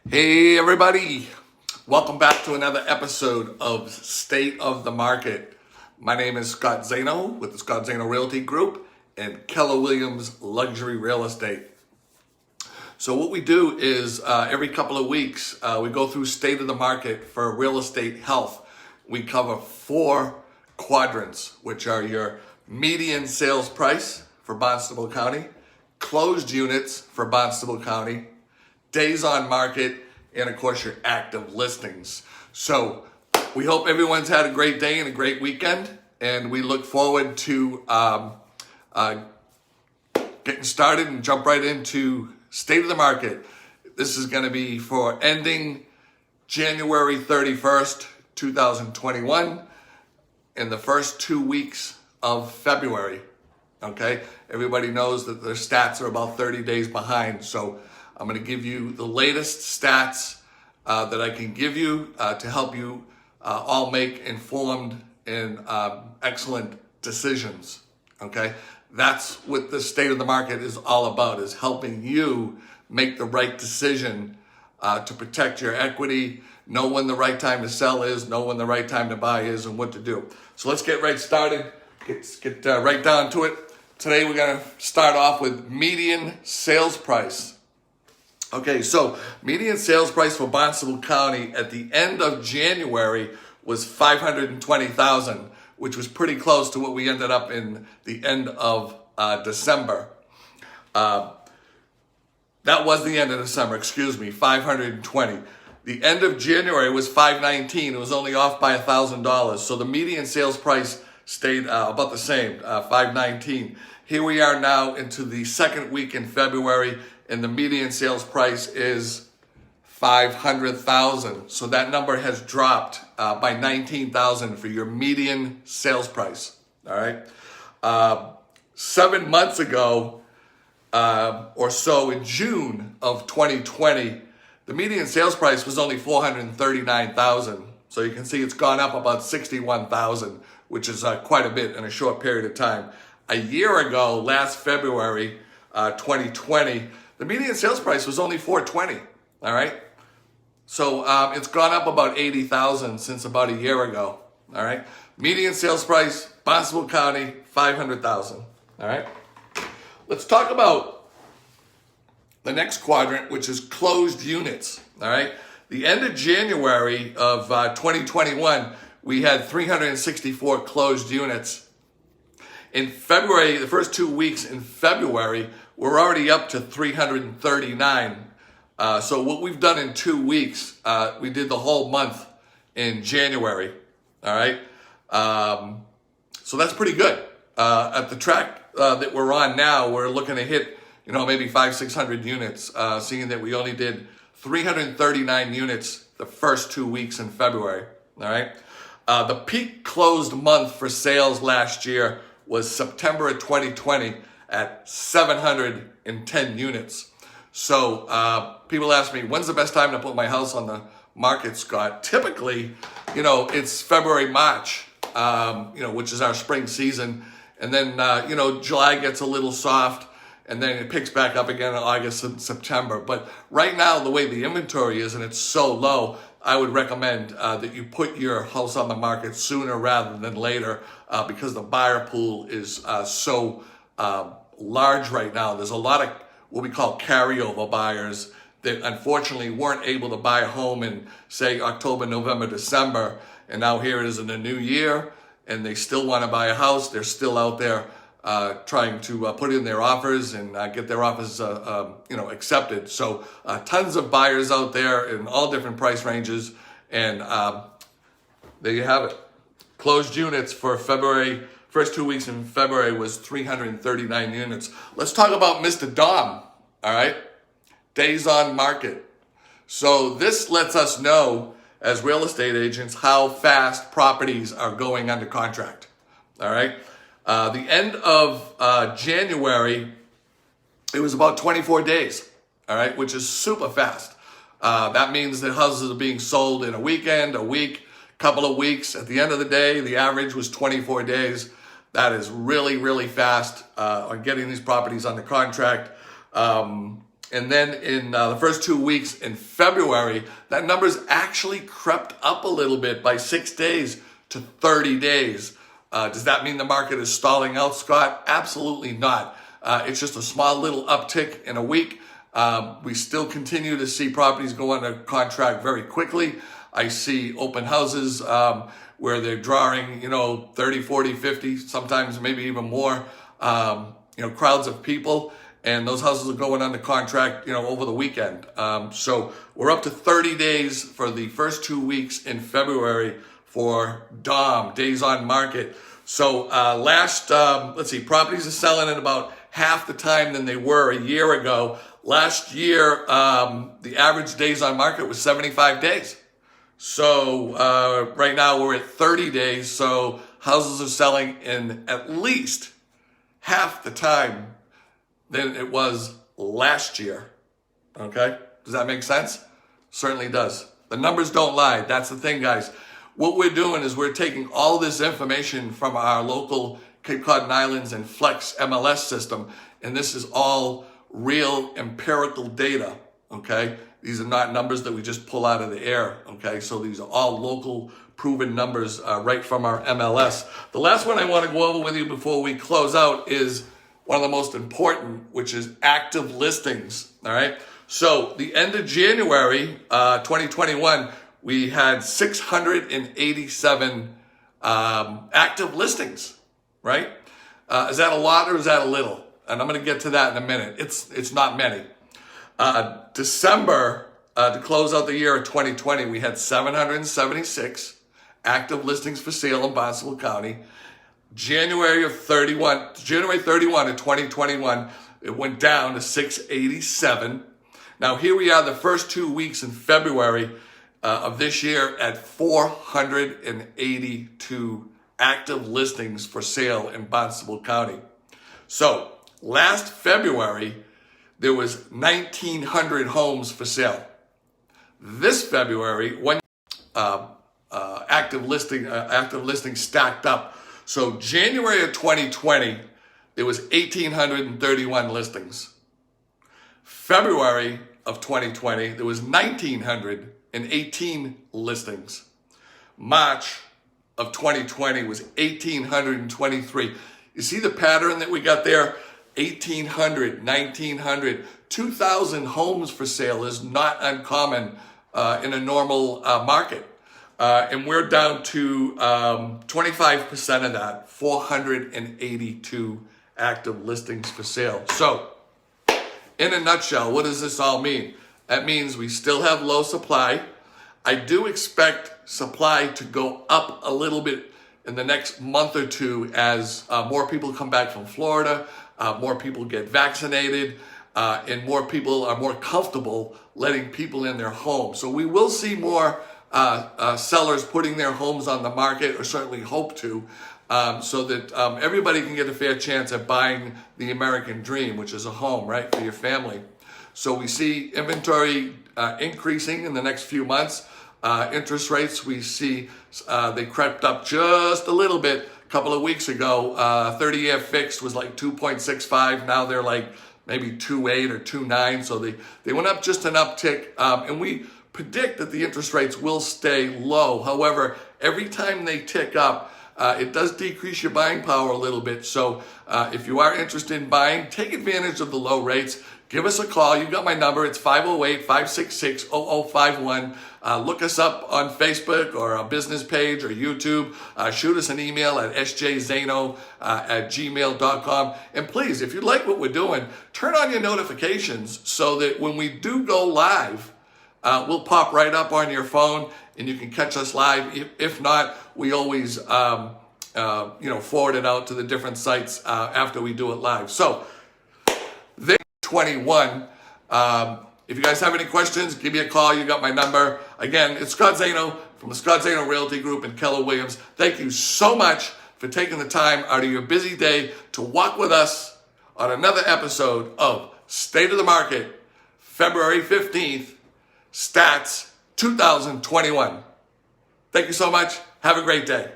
Hey everybody, welcome back to another episode of State of the Market. My name is Scott Zano with the Scott Zano Realty Group and Keller Williams Luxury Real Estate. So what we do is every couple of weeks we go through State of the Market for real estate health. We cover 4 quadrants, which are your median sales price for Barnstable County, closed units for Barnstable County, days on market, and of course your active listings. So we hope everyone's had a great day and a great weekend, and we look forward to getting started and jump right into State of the Market. This is going to be for ending January 31st, 2021, in the first 2 weeks of February. Okay, everybody knows that their stats are about 30 days behind, so I'm going to give you the latest stats that I can give you to help you all make informed and excellent decisions. Okay, that's what the State of the Market is all about, is helping you make the right decision to protect your equity, know when the right time to sell is, know when the right time to buy is, and what to do. So let's get right started, get right down to it. Today we're going to start off with median sales price. Okay, so median sales price for Barnstable County at the end of January was $520,000, which was pretty close to what we ended up in the end of December. That was the end of December, $520. The end of January was $519. It was only off by $1,000. So the median sales price stayed about the same, $519. Here we are now into the second week in February, and the median sales price is $500,000. So that number has dropped by $19,000 for your median sales price. All right. 7 months ago or so, in June of 2020, the median sales price was only $439,000. So you can see it's gone up about $61,000, which is quite a bit in a short period of time. A year ago, last February 2020, the median sales price was only $420. All right. So it's gone up about $80,000 since about a year ago. All right. Median sales price, Barnstable County, $500,000. All right. Let's talk about the next quadrant, which is closed units. All right. The end of January of 2021, we had 364 closed units. In February, the first 2 weeks in February, we're already up to 339. So what we've done in 2 weeks, we did the whole month in January. All right. So that's pretty good. At the track that we're on now, we're looking to hit, maybe 500-600 units, seeing that we only did 339 units the first 2 weeks in February. All right. The peak closed month for sales last year was September of 2020 at 710 units. So people ask me, when's the best time to put my house on the market, Scott? Typically, it's February, March, which is our spring season. And then, July gets a little soft, and then it picks back up again in August and September. But right now, the way the inventory is, and it's so low, I would recommend that you put your house on the market sooner rather than later because the buyer pool is so large right now. There's a lot of what we call carryover buyers that unfortunately weren't able to buy a home in, say, October, November, December, and now here it is in the new year, and they still want to buy a house. They're still out there trying to put in their offers and get their offers, accepted. So tons of buyers out there in all different price ranges, and there you have it. Closed units for February, first 2 weeks in February was 339 units. Let's talk about Mr. Dom, all right? Days on market. So this lets us know as real estate agents how fast properties are going under contract, all right? The end of January, it was about 24 days, all right, which is super fast. That means that houses are being sold in a weekend, a week, couple of weeks. At the end of the day, the average was 24 days. That is really, really fast on getting these properties under contract. And then in the first 2 weeks in February, that number's actually crept up a little bit by 6 days to 30 days. Does that mean the market is stalling out, Scott? Absolutely not. It's just a small little uptick in a week. We still continue to see properties go under contract very quickly. I see open houses where they're drawing, 30, 40, 50, sometimes maybe even more, crowds of people. And those houses are going under contract, over the weekend. So we're up to 30 days for the first 2 weeks in February for DOM, days on market. So properties are selling at about half the time than they were a year ago. Last year, the average days on market was 75 days. So right now we're at 30 days. So houses are selling in at least half the time than it was last year. Okay? Does that make sense? Certainly does. The numbers don't lie. That's the thing, guys. What we're doing is we're taking all this information from our local Cape Cod and Islands and Flex MLS system, and this is all real empirical data, okay? These are not numbers that we just pull out of the air, okay? So these are all local proven numbers right from our MLS. The last one I want to go over with you before we close out is one of the most important, which is active listings, all right? So the end of January 2021, we had 687 active listings, right? Is that a lot or is that a little? And I'm going to get to that in a minute. It's not many. December, to close out the year of 2020, we had 776 active listings for sale in Barnstable County. January 31 of 2021, it went down to 687. Now here we are the first 2 weeks in February of this year at 482 active listings for sale in Barnstable County. So last February, there was 1,900 homes for sale. This February, active listing stacked up. So January of 2020, there was 1,831 listings. February of 2020, there was 1,918 listings. March of 2020 was 1,823. You see the pattern that we got there? 1,800, 1,900, 2,000 homes for sale is not uncommon in a normal market. And we're down to 25% of that, 482 active listings for sale. So, in a nutshell, what does this all mean? That means we still have low supply. I do expect supply to go up a little bit in the next month or two as more people come back from Florida, more people get vaccinated, and more people are more comfortable letting people in their homes. So we will see more sellers putting their homes on the market, or certainly hope to, so that everybody can get a fair chance at buying the American dream, which is a home, right, for your family. So we see inventory increasing in the next few months. Interest rates, we see they crept up just a little bit. A couple of weeks ago, 30-year fixed was like 2.65. Now they're like maybe 2.8 or 2.9. So they went up just an uptick. And we predict that the interest rates will stay low. However, every time they tick up, it does decrease your buying power a little bit. So if you are interested in buying, take advantage of the low rates. Give us a call. You got my number. It's 508-566-0051. Look us up on Facebook or a business page or YouTube. Shoot us an email at sjzano@gmail.com. And please, if you like what we're doing, turn on your notifications so that when we do go live, we'll pop right up on your phone and you can catch us live. If not, we always forward it out to the different sites after we do it live. So, 21. If you guys have any questions, give me a call. You got my number. Again, it's Scott Zano from the Scott Zano Realty Group in Keller Williams. Thank you so much for taking the time out of your busy day to walk with us on another episode of State of the Market, February 15th, Stats 2021. Thank you so much. Have a great day.